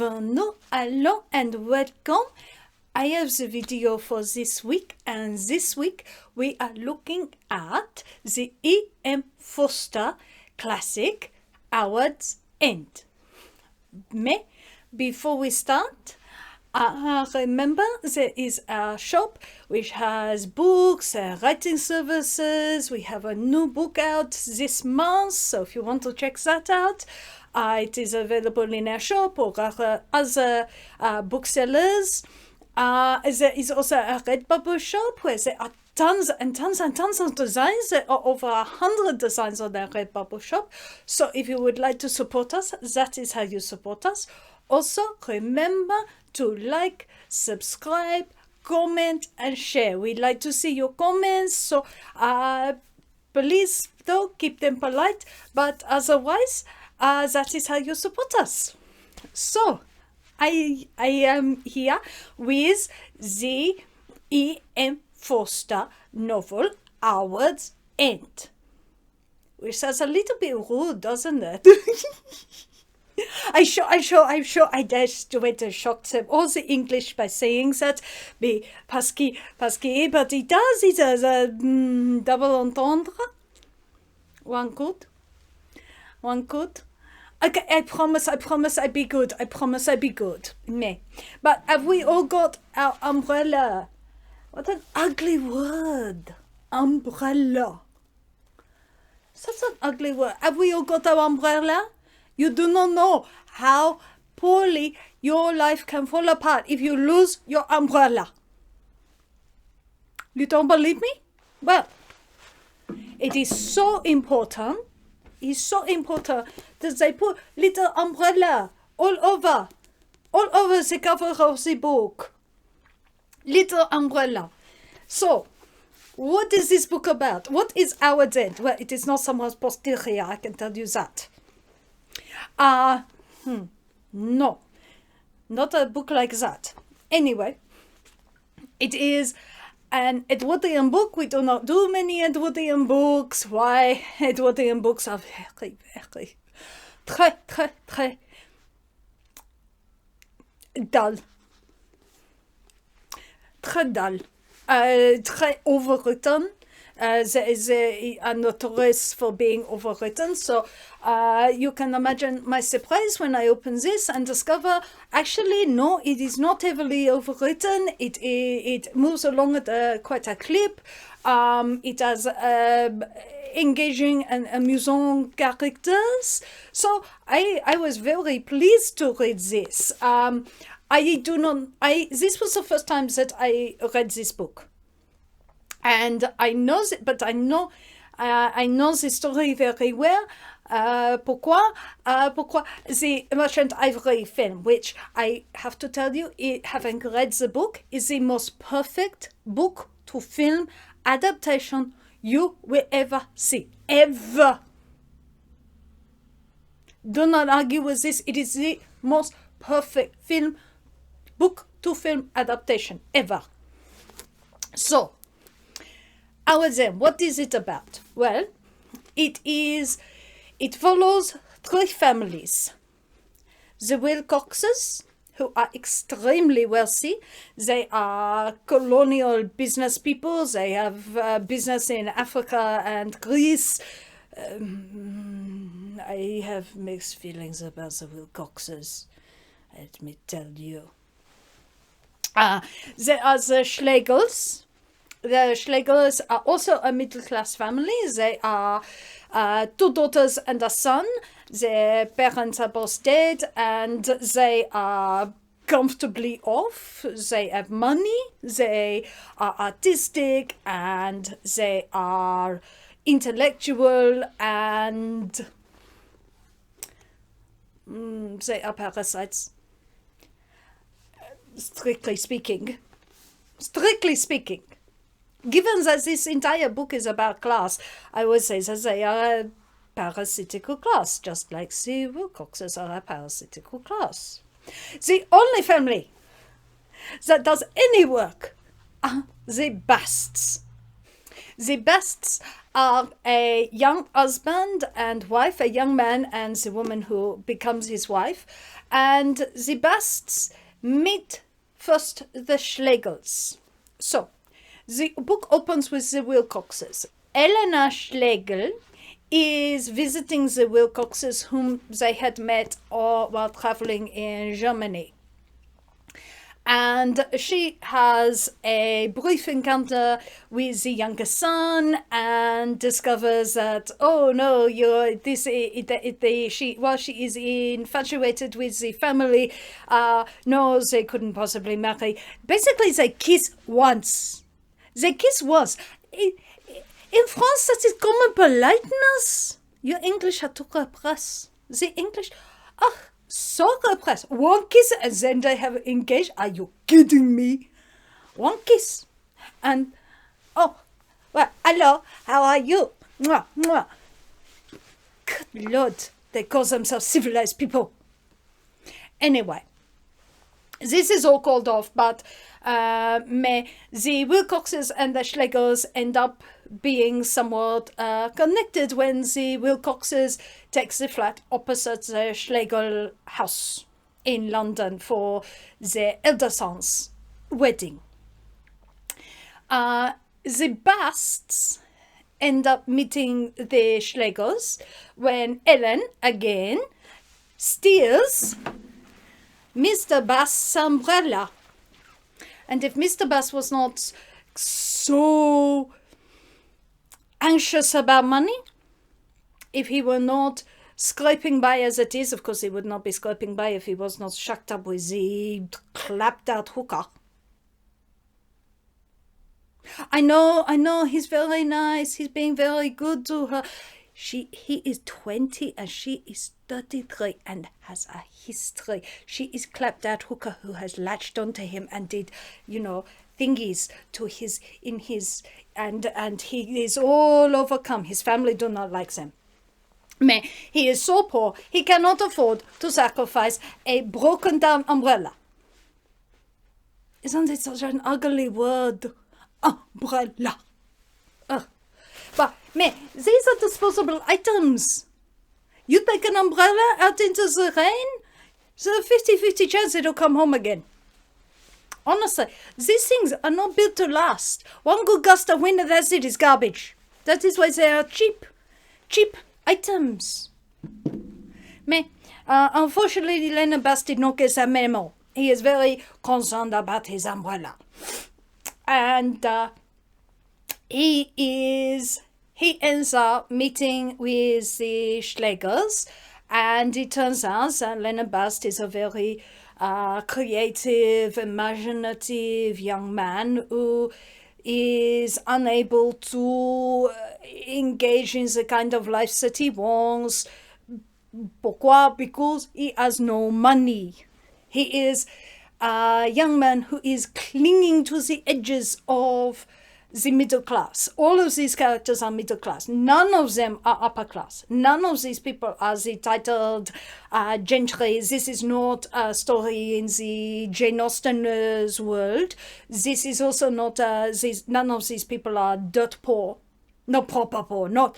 Bienvenue, hello and welcome. I have the video for this week, and this week we are looking at the E.M. Forster classic Howards End. But before we start, remember there is a shop which has books, writing services. We have a new book out this month, so if you want to check that out, it is available in our shop or other booksellers. There is also a Redbubble shop where there are tons and tons and tons of designs. There are over 100 designs on the Redbubble shop. So if you would like to support us, that is how you support us. Also, remember to like, subscribe, comment, and share. We'd like to see your comments. So please, though, keep them polite. But otherwise, that is how you support us. So, I am here with the E.M. Forster novel Howards End, which sounds a little bit rude, doesn't it? I'm sure I just went to shock them all the English by saying that, parce que, but it does a double entendre. One could. Okay, I promise I'd be good. But have we all got our umbrella? What an ugly word. Umbrella. Such an ugly word. Have we all got our umbrella? You do not know how poorly your life can fall apart if you lose your umbrella. You don't believe me? Well, it is so important. It's so important that they put little umbrella all over the cover of the book. Little umbrella. So, what is this book about? What is Howards End? Well, it is not someone's posterior, I can tell you that. No, not a book like that. Anyway, it is an Edwardian book. We do not do many Edwardian books. Why? Edwardian books are very, very, très dull. Très dull. Très overwritten. They are notorious for being overwritten. So you can imagine my surprise when I open this and discover, actually, no, it is not heavily overwritten. It moves along at quite a clip. It has engaging and amusing characters. So I was very pleased to read this. This was the first time that I read this book. And I know the story very well. Pourquoi? The Merchant Ivory film, which I have to tell you, having read the book, is the most perfect book to film adaptation you will ever see. Ever. Do not argue with this. It is the most perfect book to film adaptation ever. So, Howards End, what is it about? Well, it follows three families. The Wilcoxes, who are extremely wealthy. They are colonial business people. They have business in Africa and Greece. I have mixed feelings about the Wilcoxes, let me tell you. There are the Schlegels. The Schlegels are also a middle-class family. They are two daughters and a son. Their parents are both dead, and they are comfortably off. They have money. They are artistic, and they are intellectual, and they are parasites. Strictly speaking. Given that this entire book is about class, I would say that they are a parasitical class, just like the Wilcoxes are a parasitical class. The only family that does any work are the Basts. The Basts are a young husband and wife, a young man and the woman who becomes his wife, and the Basts meet first the Schlegels. So, the book opens with the Wilcoxes. Elena Schlegel is visiting the Wilcoxes, whom they had met while traveling in Germany. And she has a brief encounter with the younger son and discovers that, oh no, she is infatuated with the family. No, they couldn't possibly marry. Basically, they kiss once. They kiss once. In France, that is common politeness. Your English are too repressed. The English, so repressed. One kiss and then they have engaged. Are you kidding me? One kiss. And, oh, well, hello, how are you? Mwah, mwah. Good Lord, they call themselves civilized people. Anyway, this is all called off, but the Wilcoxes and the Schlegels end up being somewhat connected when the Wilcoxes takes the flat opposite the Schlegel house in London for their elder son's wedding. The Basts end up meeting the Schlegels when Ellen, again, steals Mr. Bast's umbrella. And if Mr. Bast was not so anxious about money, if he were not scraping by as it is, of course he would not be scraping by if he was not shacked up with the clapped out hooker. I know, he's very nice, he's being very good to her. He is 20 and she is 33 and has a history. She is clapped out hooker who has latched onto him and did, thingies to and he is all overcome. His family do not like him. He is so poor, he cannot afford to sacrifice a broken down umbrella. Isn't it such an ugly word? Umbrella. But, these are disposable items. You take an umbrella out into the rain, there's a 50-50 chance it'll come home again. Honestly, these things are not built to last. One good gust of wind and that's it, is garbage. That is why they are cheap items. Unfortunately, Leonard Bast did not get that memo. He is very concerned about his umbrella. And he ends up meeting with the Schlegels, and it turns out that Leonard Bast is a very creative, imaginative young man who is unable to engage in the kind of life that he wants. Pourquoi? Because he has no money. He is a young man who is clinging to the edges of the middle class. All of these characters are middle class. None of them are upper class. None of these people are the titled gentry. This is not a story in the Jane Austen's world. This is also not, none of these people are dirt poor. Not proper poor. Not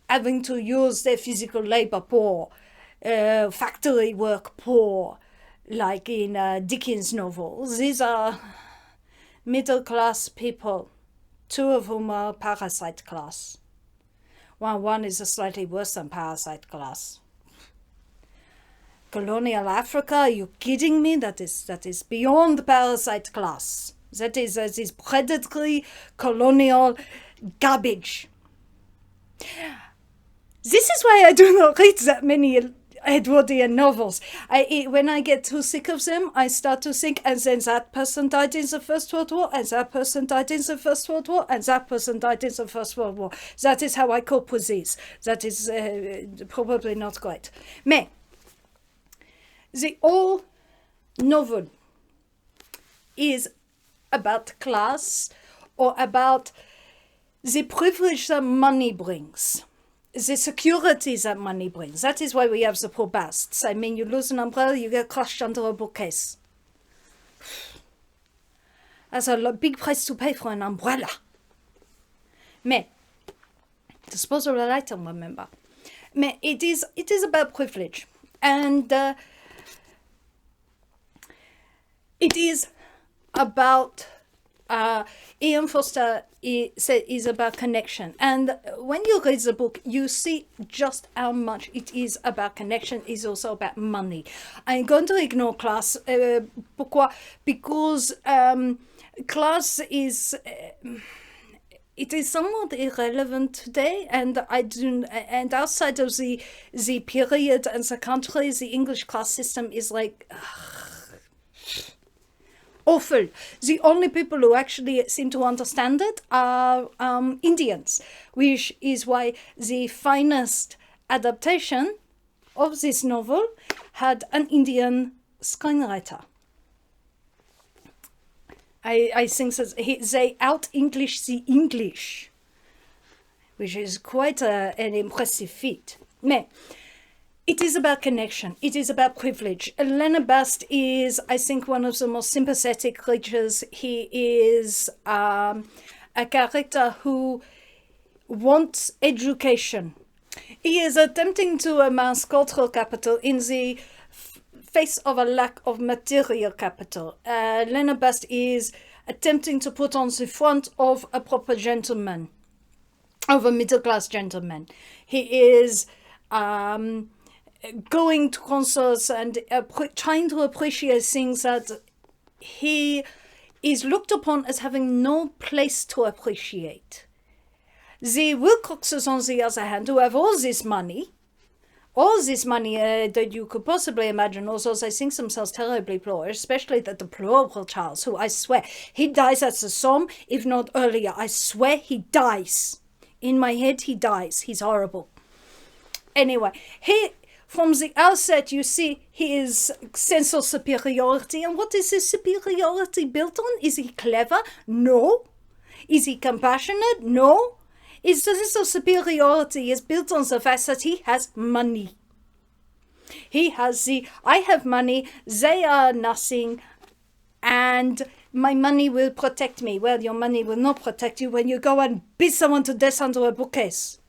having to use their physical labor poor. Factory work poor. Like in Dickens' novels. These are middle class people. Two of whom are parasite class. One is a slightly worse than parasite class. Colonial Africa, are you kidding me? That is beyond parasite class. That is predatory colonial garbage. This is why I do not read that many Edwardian novels. When I get too sick of them, I start to think, and then that person died in the First World War, and that person died in the First World War, and that person died in the First World War. That is how I cope with these. That is probably not great. Mais, the whole novel is about class or about the privilege that money brings. The security that money brings. That is why we have the poor Basts. I mean, you lose an umbrella, you get crushed under a bookcase. That's a big price to pay for an umbrella. Mais, disposable item, remember. Mais it is about privilege. And It is about Ian Foster is about connection, and when you read the book you see just how much it is about connection. Is also about money. I'm going to ignore class. Pourquoi? Because class is it is somewhat irrelevant today, and and outside of the period and the country, the English class system is like awful. The only people who actually seem to understand it are Indians, which is why the finest adaptation of this novel had an Indian screenwriter. I think that they out-English the English, which is quite an impressive feat. Mais, it is about connection. It is about privilege. Leonard Bast is, I think, one of the most sympathetic creatures. He is a character who wants education. He is attempting to amass cultural capital in the face of a lack of material capital. Leonard Bast is attempting to put on the front of a proper gentleman, of a middle-class gentleman. He is going to concerts and trying to appreciate things that he is looked upon as having no place to appreciate. The Wilcoxes, on the other hand, who have all this money that you could possibly imagine, also they think themselves terribly poor, especially the deplorable Charles, who I swear, he dies at the Somme, if not earlier. I swear he dies. In my head, he dies. He's horrible. Anyway, from the outset, you see his sense of superiority. And what is his superiority built on? Is he clever? No. Is he compassionate? No. His sense of superiority is built on the fact that he has money. He has I have money, they are nothing, and my money will protect me. Well, your money will not protect you when you go and beat someone to death under a bookcase.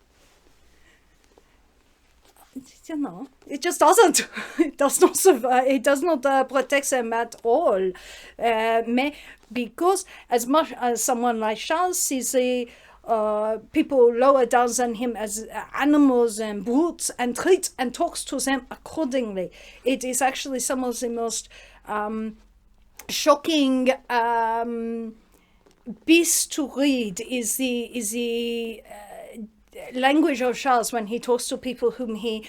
You know, it just doesn't. It does not survive. It does not protect them at all. Because as much as someone like Charles sees people lower down than him as animals and brutes and treats and talks to them accordingly, it is actually some of the most shocking piece to read is the language of Charles when he talks to people whom he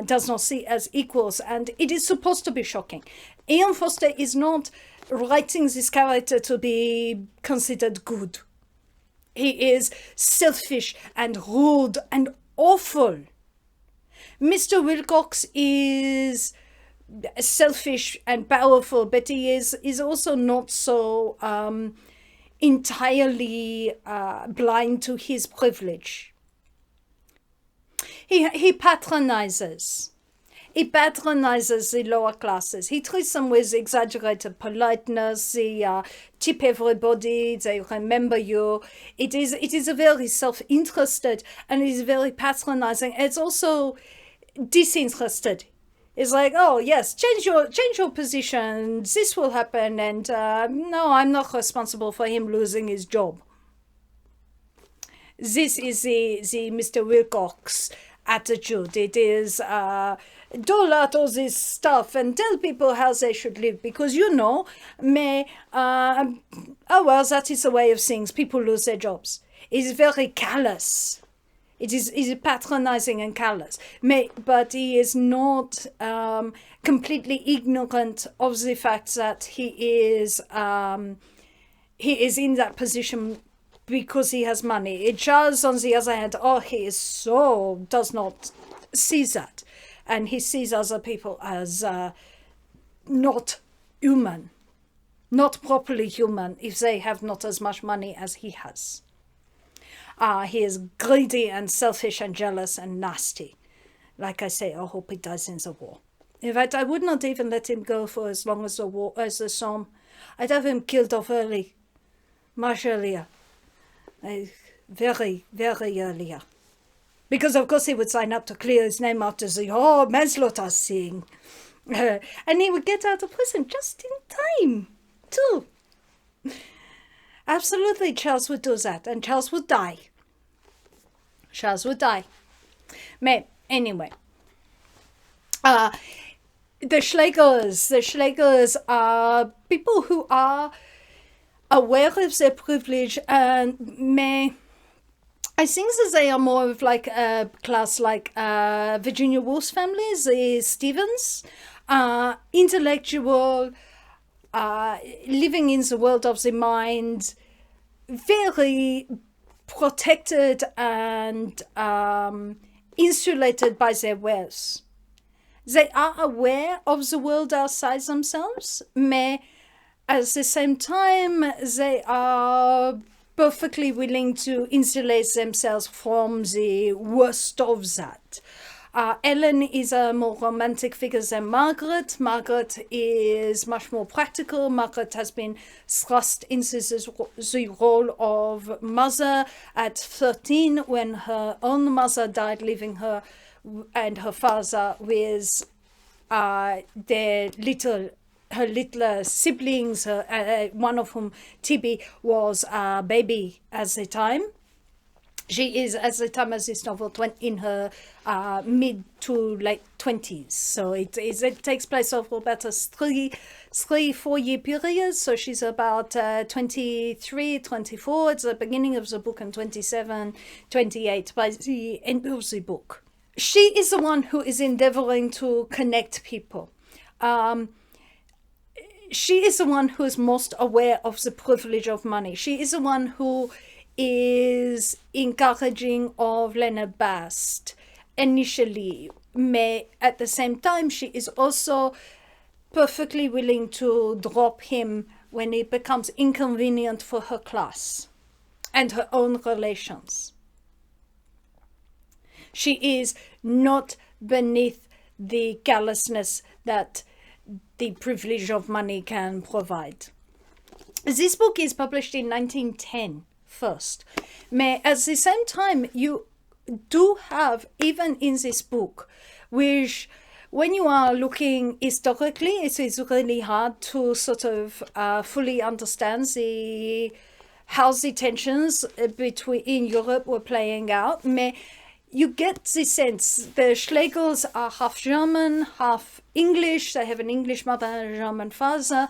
does not see as equals, and it is supposed to be shocking. Ian Foster is not writing this character to be considered good. He is selfish and rude and awful. Mr. Wilcox is selfish and powerful, but he is also not so entirely blind to his privilege. He patronizes. He patronizes the lower classes. He treats them with exaggerated politeness. He tip everybody. They remember you. It is a very self-interested, and it is very patronizing. It's also disinterested. It's like, oh yes, change your position. This will happen, and no, I'm not responsible for him losing his job. This is the Mr. Wilcox attitude. It is dole out all this stuff and tell people how they should live, because oh well, that is the way of things. People lose their jobs. It's very callous. It is patronizing and callous. But he is not completely ignorant of the fact that he is in that position because he has money. Charles, on the other hand, does not see that. And he sees other people as not human, not properly human, if they have not as much money as he has. He is greedy and selfish and jealous and nasty. Like I say, I hope he dies in the war. In fact, I would not even let him go for as long as the war, as the Somme. I'd have him killed off early, much earlier. Very, very earlier. Because of course he would sign up to clear his name after the manslaughter thing. And he would get out of prison just in time. too. Absolutely, Charles would do that, and Charles would die. Charles would die. But anyway, the Schlegels are people who are aware of their privilege, and I think that they are more of like a class like Virginia Woolf's family, the Stevens, intellectual, living in the world of the mind, very protected and insulated by their wealth. They are aware of the world outside themselves, but at the same time, they are perfectly willing to insulate themselves from the worst of that. Ellen is a more romantic figure than Margaret. Margaret is much more practical. Margaret has been thrust into the role of mother at 13 when her own mother died, leaving her and her father with her little siblings, one of whom, Tibby, was a baby at the time. She is, at the time of this novel, in her mid to late 20s. So it takes place over about a 3-4 year period. So she's about 23, 24 at the beginning of the book, and 27, 28 by the end of the book. She is the one who is endeavoring to connect people. She is the one who is most aware of the privilege of money. She is the one who is encouraging of Leonard Bast initially, but at the same time she is also perfectly willing to drop him when it becomes inconvenient for her class and her own relations. She is not beneath the callousness that the privilege of money can provide. This book is published in 1910 first, but at the same time you do have, even in this book, which when you are looking historically, it is really hard to sort of fully understand how the tensions in Europe were playing out. But you get the sense the Schlegels are half German, half English. They have an English mother and a German father.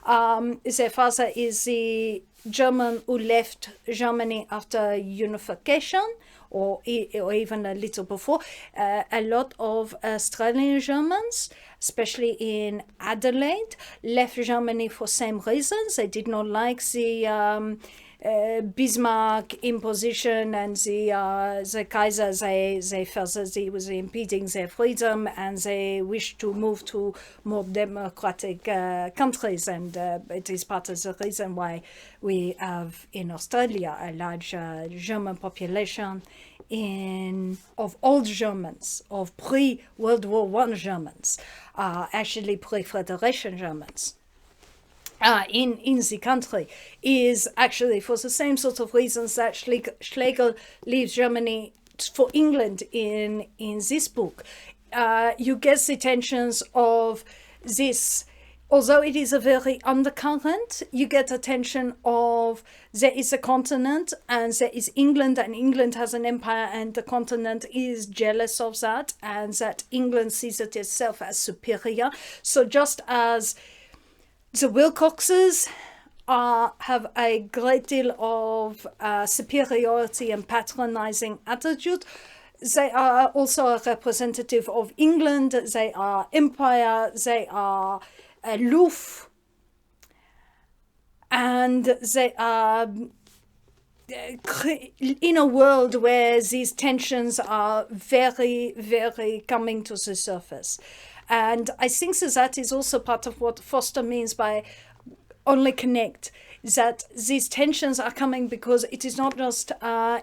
Their father is the German who left Germany after unification, or even a little before. A lot of Australian Germans, especially in Adelaide, left Germany for same reasons. They did not like the Bismarck imposition, and the Kaiser, they felt that he was impeding their freedom, and they wished to move to more democratic countries. And it is part of the reason why we have in Australia a large German population of old Germans, of pre-World War I Germans, actually pre-Federation Germans. In the country, is actually for the same sort of reasons that Schlegel leaves Germany for England in this book. You get the tensions of this, although it is a very undercurrent, you get a tension of there is a continent and there is England, and England has an empire, and the continent is jealous of that, and that England sees it itself as superior. So just as the Wilcoxes have a great deal of superiority and patronizing attitude, they are also a representative of England. They are empire, they are aloof, and they are in a world where these tensions are very, very coming to the surface. And I think that is also part of what Foster means by only connect, that these tensions are coming because it is not just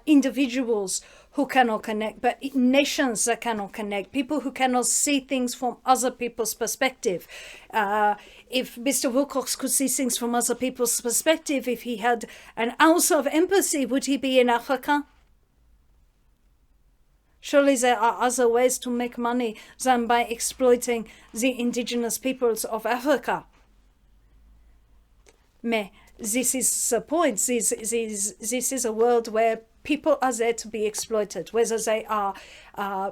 individuals who cannot connect, but nations that cannot connect, people who cannot see things from other people's perspective. If Mr. Wilcox could see things from other people's perspective, if he had an ounce of empathy, would he be in Africa? Surely there are other ways to make money than by exploiting the indigenous peoples of Africa. Mais this is the point. This is a world where people are there to be exploited, whether they are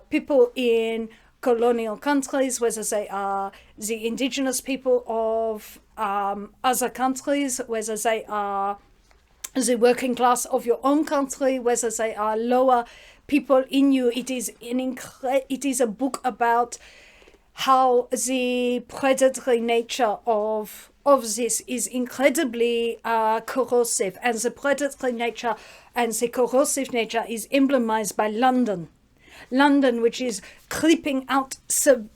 people in colonial countries, whether they are the indigenous people of other countries, whether they are the working class of your own country, whether they are lower people in you. It is a book about how the predatory nature of this is incredibly corrosive, and the predatory nature and the corrosive nature is emblemized by London, which is creeping out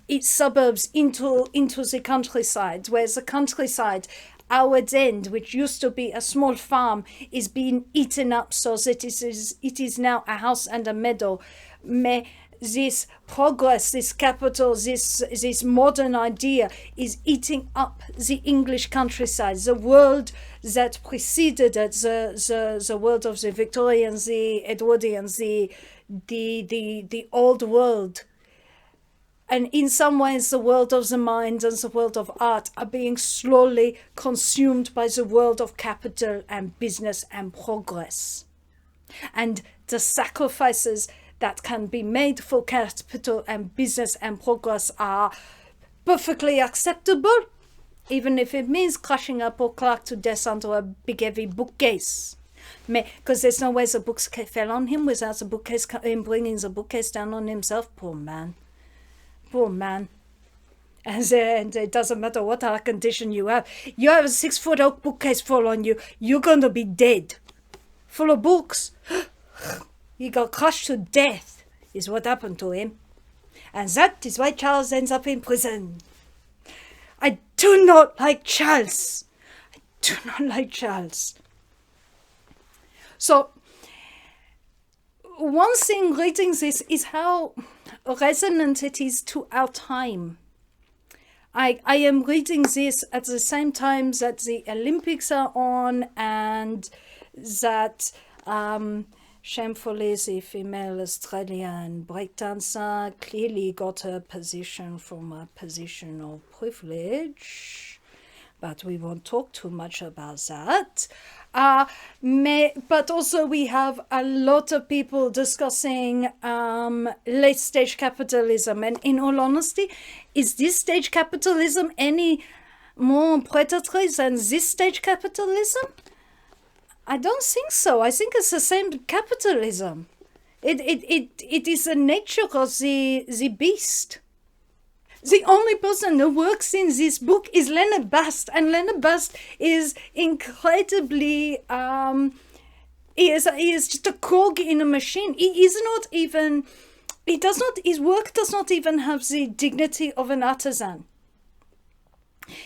its suburbs into the countryside, where the countryside, Howard's End, which used to be a small farm, is being eaten up so that it is now a house and a meadow. This progress, this capital, this modern idea is eating up the English countryside, the world that preceded it, the world of the Victorians, the Edwardians, the old world. And in some ways, the world of the mind and the world of art are being slowly consumed by the world of capital and business and progress. And the sacrifices that can be made for capital and business and progress are perfectly acceptable, even if it means crashing a poor clerk to death under a big heavy bookcase. Because there's no way the books fell on him without the bookcase, him bringing the bookcase down on himself. Poor man. And it doesn't matter what heart condition you have. You have a 6-foot oak bookcase fall on you, you're going to be dead. Full of books. He got crushed to death, is what happened to him. And that is why Charles ends up in prison. I do not like Charles. So, one thing reading this is how resonant it is to our time. I am reading this at the same time that the Olympics are on, and that shamefully the female Australian breakdancer clearly got her position from a position of privilege. But we won't talk too much about that. But also we have a lot of people discussing late stage capitalism. And in all honesty, is this stage capitalism any more predatory than this stage capitalism? I don't think so. I think it's the same capitalism. It is the nature of the beast. The only person who works in this book is Leonard Bast, and Leonard Bast is incredibly, he is just a cog in a machine. His work does not even have the dignity of an artisan.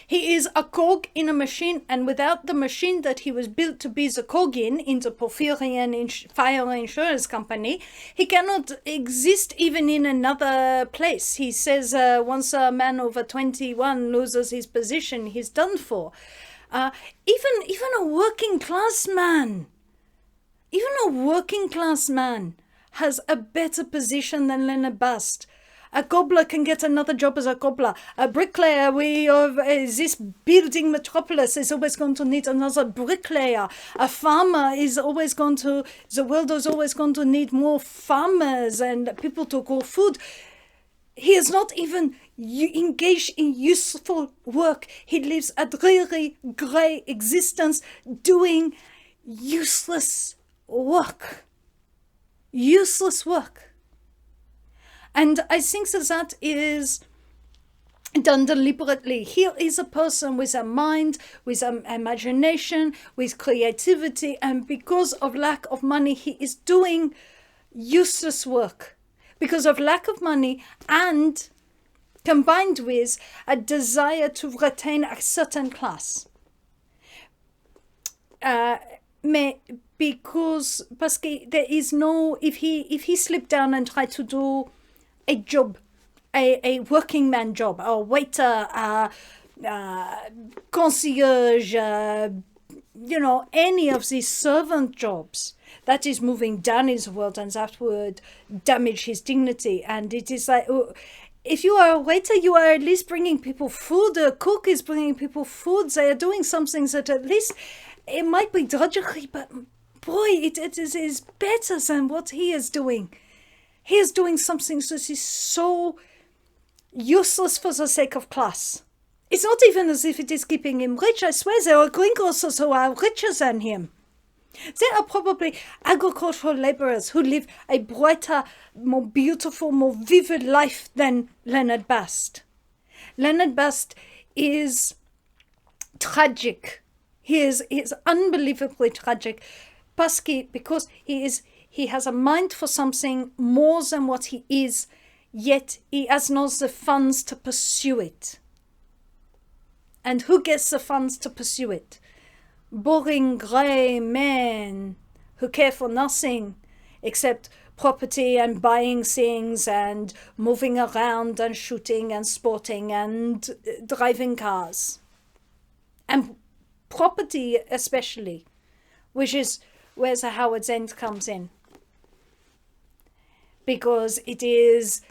He is a cog in a machine, and without the machine that he was built to be the cog in the Porphyrian fire insurance company, he cannot exist even in another place. He says once a man over 21 loses his position, he's done for. Even a working class man has a better position than Leonard Bast. A cobbler can get another job as a cobbler. A bricklayer, this building metropolis is always going to need another bricklayer. A farmer the world is always going to need more farmers and people to grow food. He is not even engaged in useful work. He lives a dreary, grey existence doing useless work. And I think that is done deliberately. Here is a person with a mind, with an imagination, with creativity, and because of lack of money, he is doing useless work. Because of lack of money, and combined with a desire to retain a certain class. Because there is no, if he slipped down and tried to do a job, a working man job, a waiter, concierge, any of these servant jobs, that is moving down in the world, and that would damage his dignity. And it is like, If you are a waiter, you are at least bringing people food. A cook is bringing people food. They are doing something that at least, it might be drudgery, but boy, it is better than what he is doing. He is doing something that is so useless for the sake of class. It's not even as if it is keeping him rich. I swear there are gringos who are richer than him. There are probably agricultural laborers who live a brighter, more beautiful, more vivid life than Leonard Bast. Leonard Bast is tragic. He is unbelievably tragic. Because he has a mind for something more than what he is, yet he has not the funds to pursue it. And who gets the funds to pursue it? Boring grey men who care for nothing except property and buying things and moving around and shooting and sporting and driving cars. And property especially, which is where the Howard's End comes in. Because it is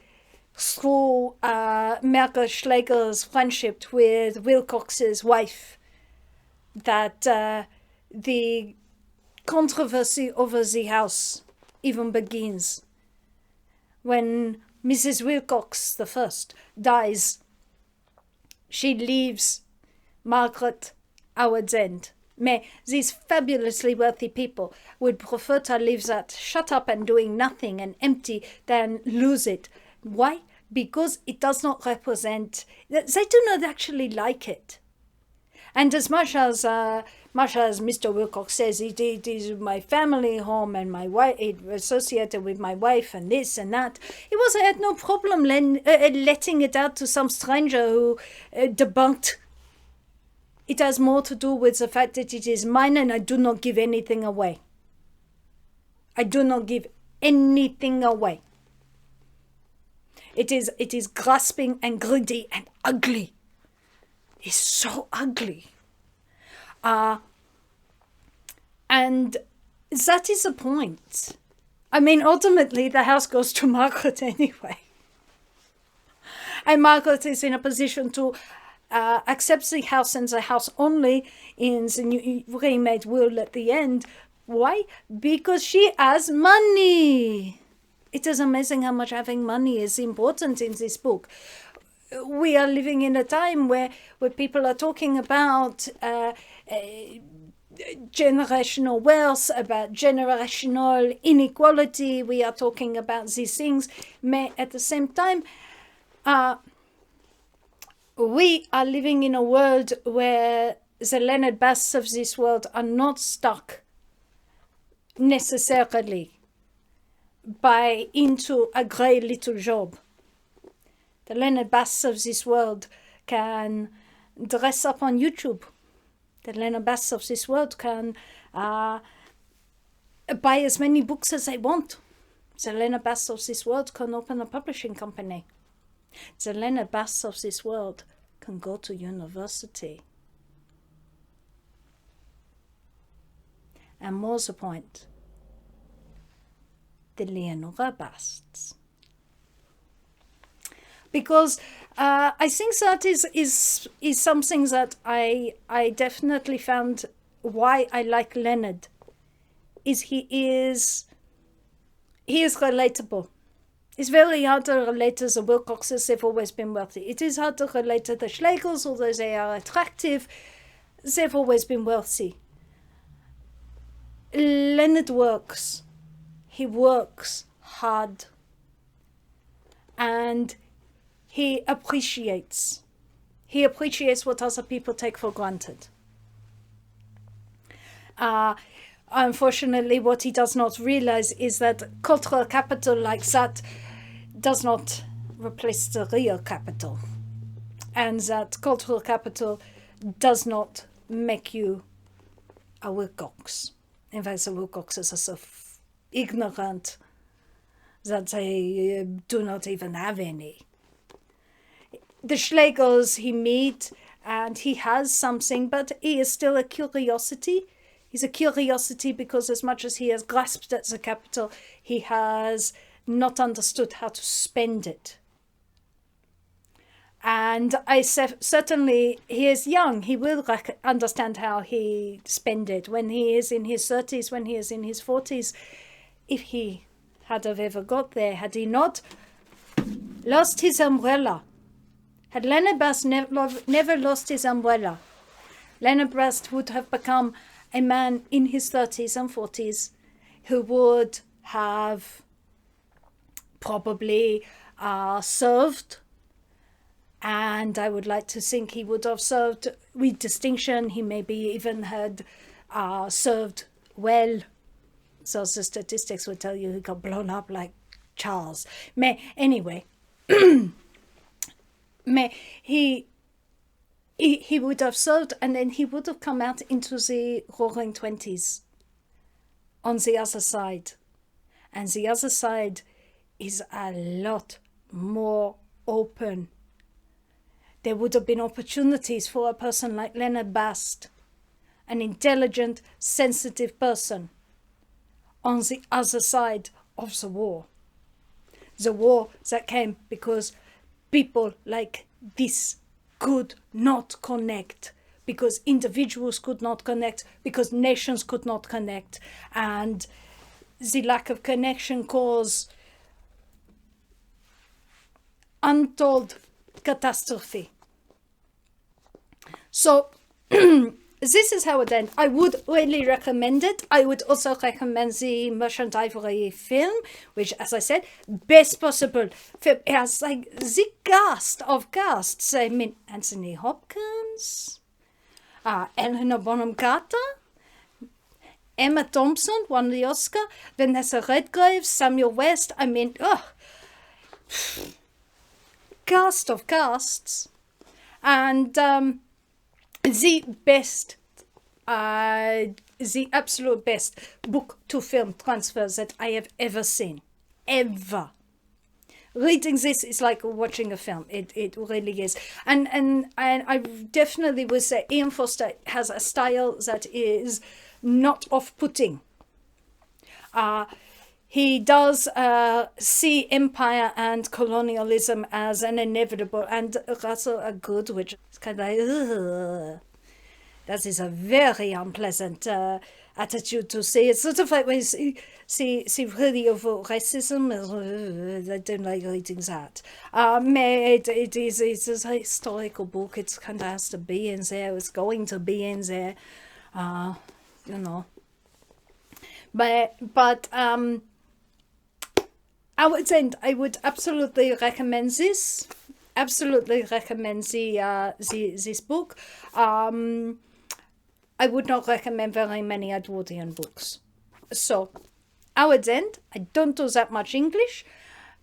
through Merkel Schlegel's friendship with Wilcox's wife that the controversy over the house even begins. When Mrs. Wilcox the First dies, she leaves Margaret Howard's End. These fabulously wealthy people would prefer to live that shut up and doing nothing and empty than lose it. Why? Because it does not represent, they do not actually like it. And as much as Mr. Wilcox says, it is my family home and my wife, it associated with my wife and this and that, I had no problem letting it out to some stranger who debunked. It has more to do with the fact that it is mine and I do not give anything away. I do not give anything away. It is grasping and greedy and ugly. It's so ugly. And that is the point. I mean, ultimately, the house goes to Margaret anyway. And Margaret is in a position to accept the house and the house only in the new remade will at the end. Why? Because she has money. It is amazing how much having money is important in this book. We are living in a time where people are talking about generational wealth, about generational inequality. We are talking about these things. But at the same time, we are living in a world where the Leonard Basts of this world are not stuck necessarily into a grey little job. The Leonard Basts of this world can dress up on YouTube. The Leonard Basts of this world can buy as many books as they want. The Leonard Basts of this world can open a publishing company. The Leonard Basts of this world can go to university. And more's the point, the Leonora Basts. Because I think that is something that I definitely found why I like Leonard. He is relatable. It's very hard to relate to the Wilcoxes. They've always been wealthy. It is hard to relate to the Schlegels, although they are attractive. They've always been wealthy. Leonard works. He works hard. And he appreciates what other people take for granted. Unfortunately, what he does not realize is that cultural capital like that does not replace the real capital, and that cultural capital does not make you a Wilcox. In fact, the Wilcoxes are so ignorant that they do not even have any. The Schlegels he meet, and he has something, but he is still a curiosity. He's a curiosity because as much as he has grasped at the capital, he has not understood how to spend it. And I certainly, he is young. He will understand how he spent it when he is in his 30s, when he is in his 40s. If he had have ever got there, had he not lost his umbrella. Had Leonard Bast never lost his umbrella, Leonard Bast would have become a man in his 30s and 40s who would have probably served, and I would like to think he would have served with distinction. He maybe even had served well. So the statistics would tell you he got blown up like Charles. Anyway, he would have served, and then he would have come out into the roaring 20s on the other side. And the other side is a lot more open. There would have been opportunities for a person like Leonard Bast, an intelligent, sensitive person, on the other side of the war. The war that came because people like this could not connect, because individuals could not connect, because nations could not connect, and the lack of connection caused untold catastrophe. So this is how it ends. I would really recommend it. I would also recommend the Merchant Ivory film, which, as I said, best possible film. It has like the cast of casts. I mean, Anthony Hopkins, Helena Bonham Carter, Emma Thompson won the Oscar, Vanessa Redgrave, Samuel West. I mean, cast of casts, and the best, the absolute best book to film transfers that I have ever seen, ever. Reading this is like watching a film. It really is, and I definitely would say Ian Foster has a style that is not off-putting. He does see empire and colonialism as an inevitable and also a good, which is kind of like, ugh. That is a very unpleasant attitude to see. It's sort of like when you see really over racism, I don't like reading that. It's a historical book. It kind of has to be in there. It's going to be in there, you know. But I would absolutely recommend this. Absolutely recommend this book. I would not recommend very many Edwardian books. So, Howards End. I don't do that much English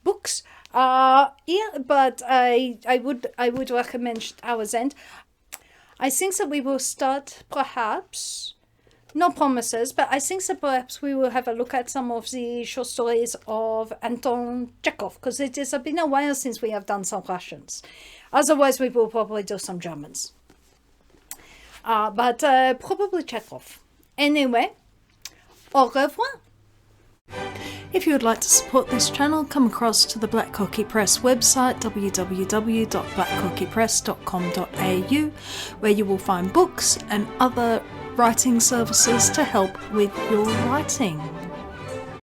books. But I would recommend Howards End. I think that we will start perhaps. No promises, but I think that perhaps we will have a look at some of the short stories of Anton Chekhov, because it has been a while since we have done some Russians. Otherwise, we will probably do some Germans. But probably Chekhov. Anyway, au revoir. If you would like to support this channel, come across to the Black Cockie Press website, www.blackcockiepress.com.au, where you will find books and other writing services to help with your writing.